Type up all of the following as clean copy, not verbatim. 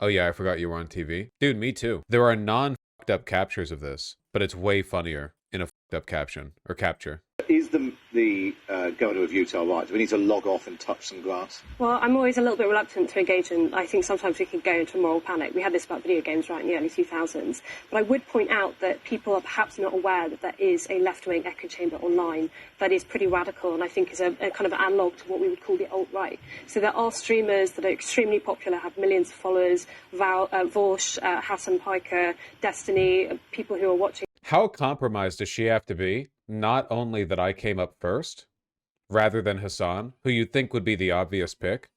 Oh yeah, I forgot you were on TV. Dude, me too. There are non-fucked up captures of this, but it's way funnier in a fucked up caption or capture. Is the governor of Utah right? Do we need to log off and touch some grass? Well, I'm always a little bit reluctant to engage in. I think sometimes we can go into a moral panic. We had this about video games right in the early 2000s. But I would point out that people are perhaps not aware that there is a left-wing echo chamber online that is pretty radical and I think is a kind of analog to what we would call the alt-right. So there are streamers that are extremely popular, have millions of followers, Vaush, Hasan, Destiny, people who are watching. How compromised does she have to be? Not only that I came up first, rather than Hasan, who you'd think would be the obvious pick,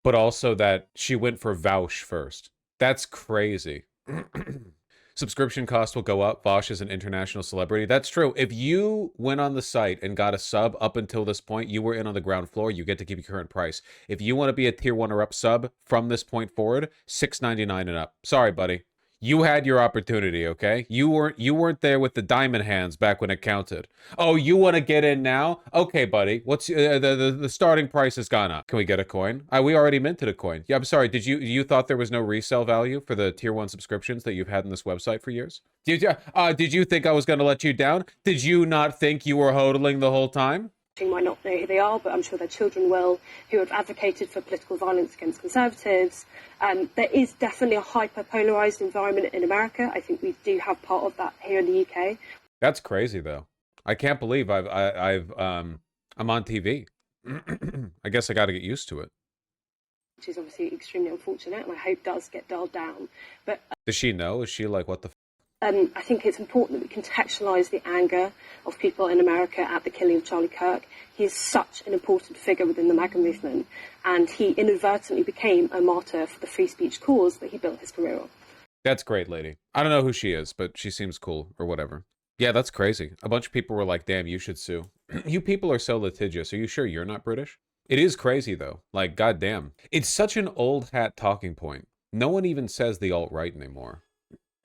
but also that she went for Vaush first. That's crazy. Subscription cost will go up. Vaush is an international celebrity. That's true. If you went on the site and got a sub up until this point, you were in on the ground floor. You get to keep your current price. If you want to be a tier 1 or up sub from this point forward, $6.99 and up. Sorry, buddy. You had your opportunity, okay? You weren't there with the diamond hands back when it counted. Oh, you want to get in now? Okay, buddy. What's the starting price has gone up. Can we get a coin? We already minted a coin. Yeah, I'm sorry. Did you thought there was no resale value for the tier 1 subscriptions that you've had in this website for years? Did you think I was going to let you down? Did you not think you were hodling the whole time? Might not know who they are, but I'm sure their children will, who have advocated for political violence against Conservatives. There is definitely a hyper-polarised environment in America. I think we do have part of that here in the UK. That's crazy, though. I can't believe I'm on TV. I guess I got to get used to it. Which is obviously extremely unfortunate, and I hope does get dialed down. But does she know? Is she like, what the I think it's important that we contextualise the anger of people in America at the killing of Charlie Kirk. He is such an important figure within the MAGA movement, and he inadvertently became a martyr for the free speech cause that he built his career on. That's great, lady. I don't know who she is, but she seems cool, or whatever. Yeah, that's crazy. A bunch of people were like, damn, you should sue. You people are so litigious. Are you sure you're not British? It is crazy, though. Like, goddamn. It's such an old hat talking point. No one even says the alt-right anymore,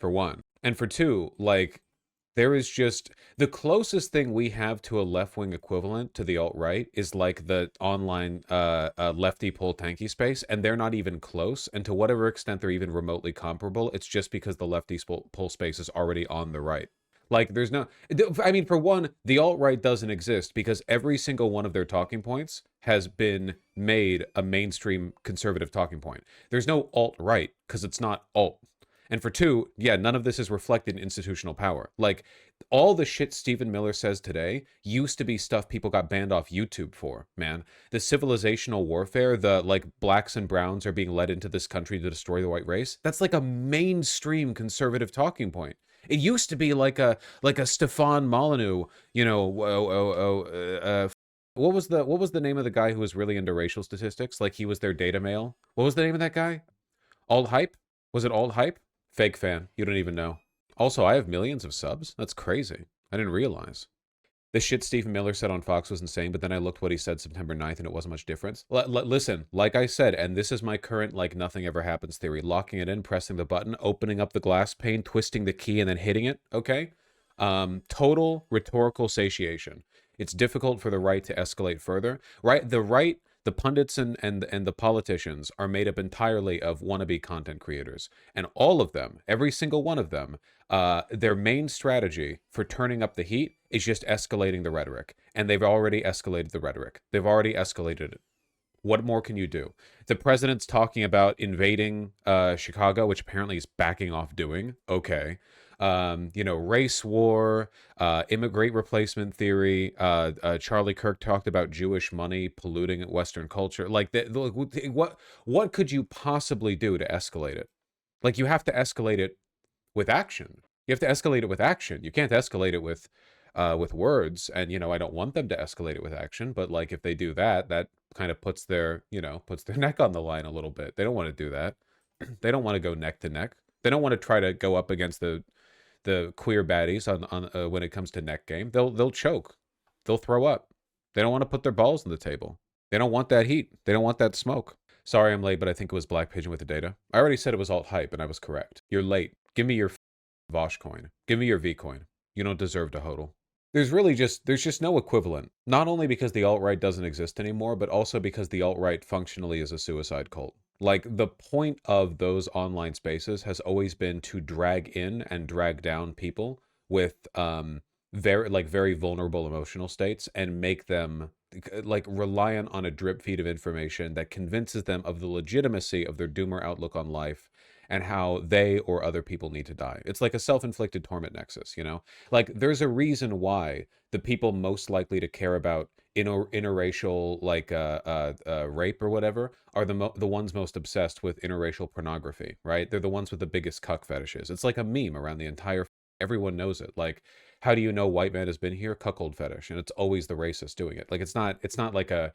for one. And for two, like, there is just the closest thing we have to a left-wing equivalent to the alt-right is like the online lefty pull tanky space, and they're not even close. And to whatever extent they're even remotely comparable, it's just because the lefty pull space is already on the right. Like, there's no, I mean, for one, the alt-right doesn't exist because every single one of their talking points has been made a mainstream conservative talking point. There's no alt-right because it's not alt. And for two, yeah, none of this is reflected in institutional power. Like, all the shit Stephen Miller says today used to be stuff people got banned off YouTube for, man. The civilizational warfare, the, like, blacks and browns are being led into this country to destroy the white race. That's like a mainstream conservative talking point. It used to be like a Stefan Molyneux, you know, what was the name of the guy who was really into racial statistics? Like, he was their data male. What was the name of that guy? Alt Hype? Was it Alt Hype? Fake fan. You don't even know. Also, I have millions of subs. That's crazy. I didn't realize. The shit Stephen Miller said on Fox was insane, but then I looked what he said September 9th and it wasn't much difference. Listen, like I said, and this is my current, like, nothing ever happens theory. Locking it in, pressing the button, opening up the glass pane, twisting the key, and then hitting it, okay? Total rhetorical satiation. It's difficult for the right to escalate further. Right? The right... The pundits and the politicians are made up entirely of wannabe content creators. And all of them, every single one of them, their main strategy for turning up the heat is just escalating the rhetoric. And they've already escalated the rhetoric. They've already escalated it. What more can you do? The president's talking about invading Chicago, which apparently he's backing off doing. Okay. You know, race war, immigrant replacement theory. Charlie Kirk talked about Jewish money polluting Western culture. Like, what could you possibly do to escalate it? Like, you have to escalate it with action. You have to escalate it with action. You can't escalate it with words. And, you know, I don't want them to escalate it with action, but, like, if they do that, that kind of puts their neck on the line a little bit. They don't want to do that. They don't want to go neck to neck. They don't want to try to go up against the queer baddies on when it comes to neck game. They'll choke. They'll throw up. They don't want to put their balls on the table. They don't want that heat. They don't want that smoke. Sorry I'm late, but I think it was Black Pigeon with the data. I already said it was alt hype, and I was correct. You're late. Give me your Vaush coin. Give me your V coin. You don't deserve to hodl. There's just no equivalent. Not only because the alt-right doesn't exist anymore, but also because the alt-right functionally is a suicide cult. Like, the point of those online spaces has always been to drag in and drag down people with very vulnerable emotional states and make them like reliant on a drip feed of information that convinces them of the legitimacy of their doomer outlook on life and how they or other people need to die. It's like a self-inflicted torment nexus, you know? Like, there's a reason why the people most likely to care about interracial like rape or whatever are the ones most obsessed with interracial pornography, right? They're the ones with the biggest cuck fetishes. It's like a meme around the entire. Everyone knows it. Like, how do you know white man has been here? Cuckold fetish, and it's always the racist doing it. Like, it's not like a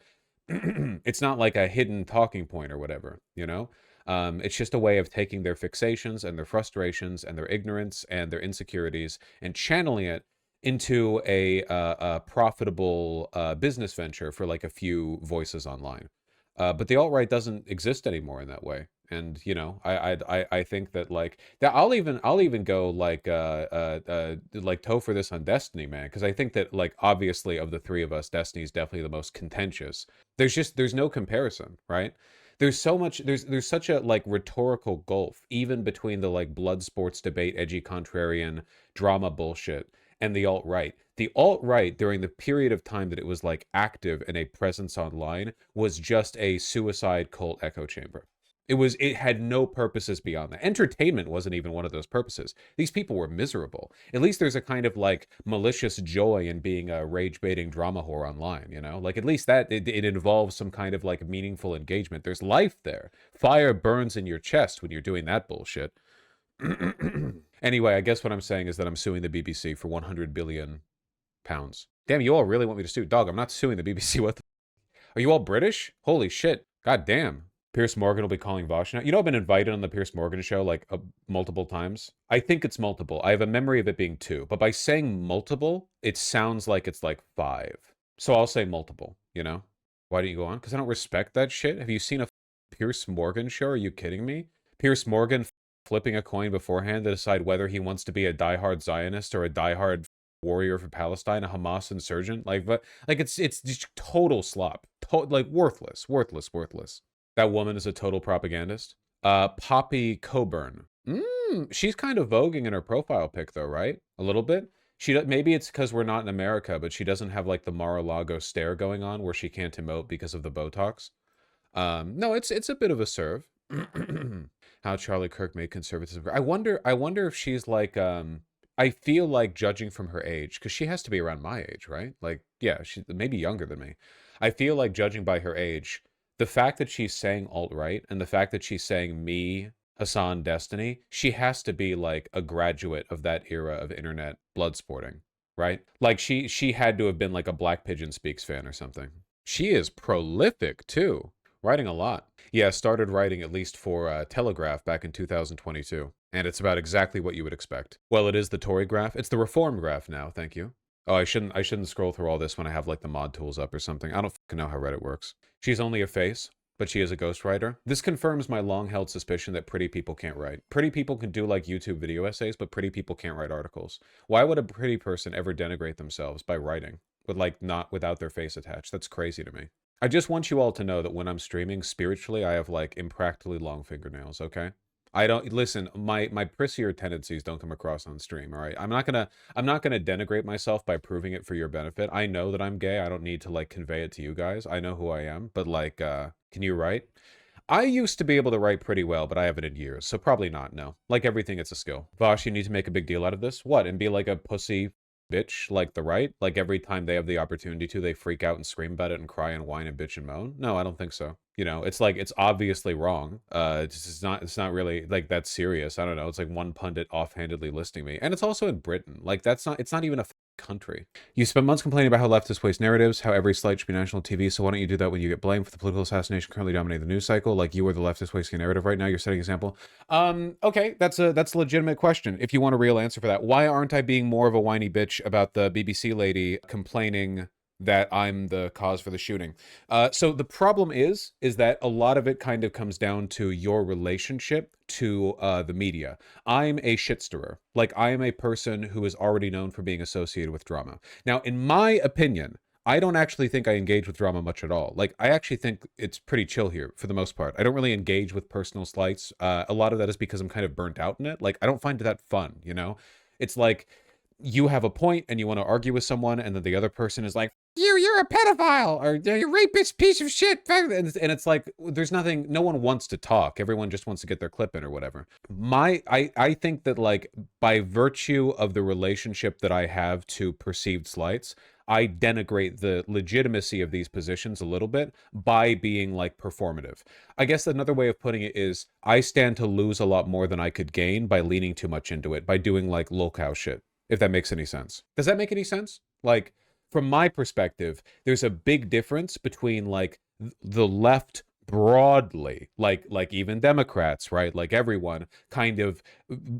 it's not like a hidden talking point or whatever, you know? It's just a way of taking their fixations and their frustrations and their ignorance and their insecurities and channeling it into a profitable business venture for like a few voices online. But the alt right doesn't exist anymore in that way. And you know, I think that like that I'll even go like toe for this on Destiny, man, because I think that like obviously of the three of us, Destiny is definitely the most contentious. There's no comparison, right? There's so much there's such a like rhetorical gulf even between the like blood sports debate, edgy contrarian drama bullshit and the alt-right. The alt-right during the period of time that it was like active and a presence online was just a suicide cult echo chamber. It had no purposes beyond that. Entertainment wasn't even one of those purposes. These people were miserable. At least there's a kind of like malicious joy in being a rage baiting drama whore online, you know? Like at least that it involves some kind of like meaningful engagement. There's life there. Fire burns in your chest when you're doing that bullshit. Anyway, I guess what I'm saying is that I'm suing the BBC for 100 billion pounds. Damn, you all really want me to sue? Dog, I'm not suing the BBC. What the? Are you all British? Holy shit. God damn. Piers Morgan will be calling Vaush now. You know, I've been invited on the Piers Morgan show like multiple times. I think it's multiple. I have a memory of it being 2. But by saying multiple, it sounds like it's like 5. So I'll say multiple, you know? Why don't you go on? Because I don't respect that shit. Have you seen a Piers Morgan show? Are you kidding me? Piers Morgan flipping a coin beforehand to decide whether he wants to be a diehard Zionist or a diehard warrior for Palestine, a Hamas insurgent. Like, but like it's just total slop. Like worthless. That woman is a total propagandist. Poppy Coburn. She's kind of voguing in her profile pic, though, right? A little bit. Maybe it's because we're not in America, but she doesn't have like the Mar-a-Lago stare going on where she can't emote because of the Botox. No, it's a bit of a serve. How Charlie Kirk made conservatism. I wonder if she's like I feel like judging from her age, because she has to be around my age, right? Like, yeah, she's maybe younger than me. I feel like judging by her age, the fact that she's saying alt-right and the fact that she's saying me, Hasan, Destiny, she has to be like a graduate of that era of internet blood sporting, right? Like she had to have been like a Black Pigeon Speaks fan or something. She is prolific too, writing a lot. Yeah, started writing at least for Telegraph back in 2022. And it's about exactly what you would expect. Well, it is the Tory graph. It's the Reform graph now, thank you. Oh, I shouldn't scroll through all this when I have like the mod tools up or something. I don't fucking know how Reddit works. She's only a face, but she is a ghostwriter. This confirms my long-held suspicion that pretty people can't write. Pretty people can do like YouTube video essays, but pretty people can't write articles. Why would a pretty person ever denigrate themselves by writing? With like not without their face attached? That's crazy to me. I just want you all to know that when I'm streaming, spiritually, I have like impractically long fingernails, okay? I don't listen, my prissier tendencies don't come across on stream, all right? I'm not gonna denigrate myself by proving it for your benefit. I know that I'm gay. I don't need to like convey it to you guys. I know who I am, but like can you write? I used to be able to write pretty well, but I haven't in years, so probably not, no. Like everything, it's a skill. Vaush, you need to make a big deal out of this? What, and be like a pussy bitch like the right? Like every time they have the opportunity to, they freak out and scream about it and cry and whine and bitch and moan? No, I don't think so. You know, it's like, it's obviously wrong. It's not really like that serious. I don't know. It's like one pundit offhandedly listing me. And it's also in Britain. Like it's not even a country. You spend months complaining about how leftists waste narratives, how every slight should be national TV, so why don't you do that when you get blamed for the political assassination currently dominating the news cycle? Like you are the leftist wasting a narrative right now. You're setting an example. Okay, that's a legitimate question. If you want a real answer for that, why aren't I being more of a whiny bitch about the BBC lady complaining that I'm the cause for the shooting? So the problem is that a lot of it kind of comes down to your relationship to the media. I'm a shit stirrer. Like I am a person who is already known for being associated with drama. Now, in my opinion, I don't actually think I engage with drama much at all. Like, I actually think it's pretty chill here for the most part. I don't really engage with personal slights. A lot of that is because I'm kind of burnt out in it. Like, I don't find it that fun, you know? It's like you have a point and you want to argue with someone, and then the other person is like, you're a pedophile, or you're a rapist piece of shit. And it's like, there's nothing, no one wants to talk. Everyone just wants to get their clip in or whatever. I think that, like, by virtue of the relationship that I have to perceived slights, I denigrate the legitimacy of these positions a little bit by being like performative. I guess another way of putting it is I stand to lose a lot more than I could gain by leaning too much into it, by doing like lol cow shit, if that makes any sense. Does that make any sense? Like, from my perspective, there's a big difference between like the left broadly, like even Democrats, right? Like everyone kind of,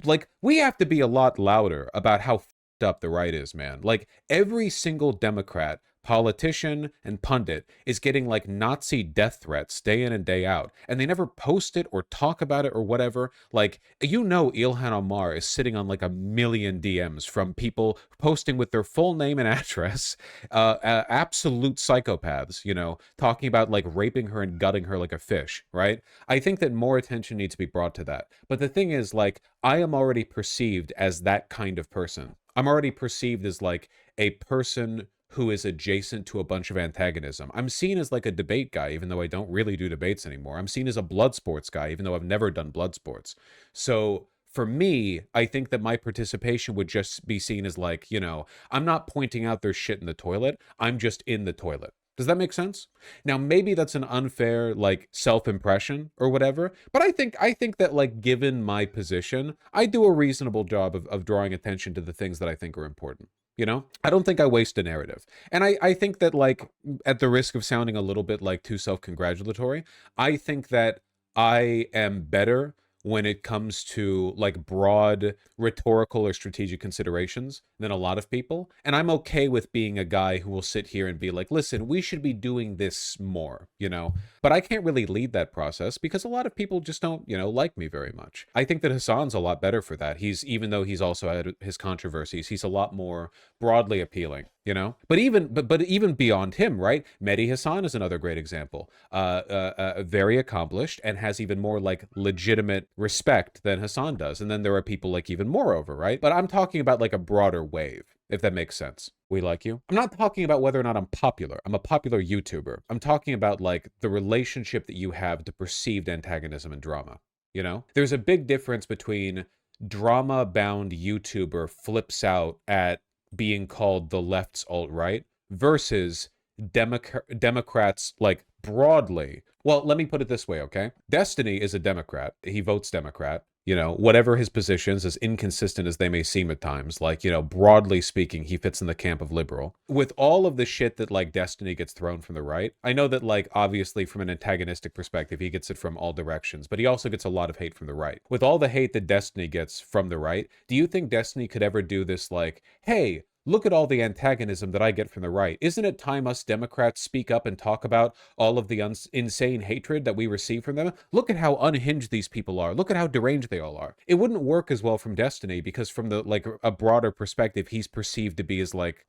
like, we have to be a lot louder about how up the right is, man. Like, every single Democrat, politician, and pundit is getting like Nazi death threats day in and day out, and they never post it or talk about it or whatever. Like, you know, Ilhan Omar is sitting on like a million DMs from people posting with their full name and address, absolute psychopaths, you know, talking about like raping her and gutting her like a fish, right? I think that more attention needs to be brought to that. But the thing is, like, I am already perceived as that kind of person. I'm already perceived as like a person who is adjacent to a bunch of antagonism. I'm seen as like a debate guy, even though I don't really do debates anymore. I'm seen as a blood sports guy, even though I've never done blood sports. So for me, I think that my participation would just be seen as like, you know, I'm not pointing out their shit in the toilet. I'm just in the toilet. Does that make sense? Now, maybe that's an unfair like self-impression or whatever, but I think that, like, given my position, I do a reasonable job of drawing attention to the things that I think are important. You know, I don't think I waste a narrative. And I think that, like, at the risk of sounding a little bit like too self-congratulatory, I think that I am better when it comes to like broad rhetorical or strategic considerations than a lot of people. And I'm okay with being a guy who will sit here and be like, listen, we should be doing this more, you know? But I can't really lead that process because a lot of people just don't, you know, like me very much. I think that Hasan's a lot better for that. Even though he's also had his controversies, he's a lot more broadly appealing, you know? But even beyond him, right? Mehdi Hasan is another great example. Very accomplished and has even more like legitimate respect than Hasan does. And then there are people like even moreover, right? But I'm talking about like a broader wave, if that makes sense. We like you. I'm not talking about whether or not I'm popular. I'm a popular YouTuber. I'm talking about like the relationship that you have to perceived antagonism and drama. You know, there's a big difference between drama-bound YouTuber flips out at being called the left's alt-right versus Democrats like broadly. Well, let me put it this way, okay? Destiny is a Democrat. He votes Democrat. You know, whatever his positions, as inconsistent as they may seem at times, like, you know, broadly speaking, he fits in the camp of liberal. With all of the shit that, like, Destiny gets thrown from the right, I know that, like, obviously from an antagonistic perspective, he gets it from all directions, but he also gets a lot of hate from the right. With all the hate that Destiny gets from the right, do you think Destiny could ever do this, like, hey, look at all the antagonism that I get from the right. Isn't it time us Democrats speak up and talk about all of the insane hatred that we receive from them? Look at how unhinged these people are. Look at how deranged they all are. It wouldn't work as well from Destiny because from the like a broader perspective, he's perceived to be as like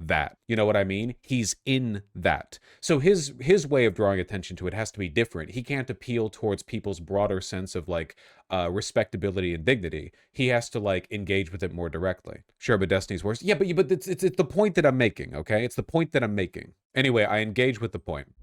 that. You know what I mean? He's in that. So his way of drawing attention to it has to be different. He can't appeal towards people's broader sense of like respectability and dignity. He has to like engage with it more directly. Sure, but Destiny's worse. Yeah, but it's the point that I'm making, okay? It's the point that I'm making. Anyway, I engage with the point.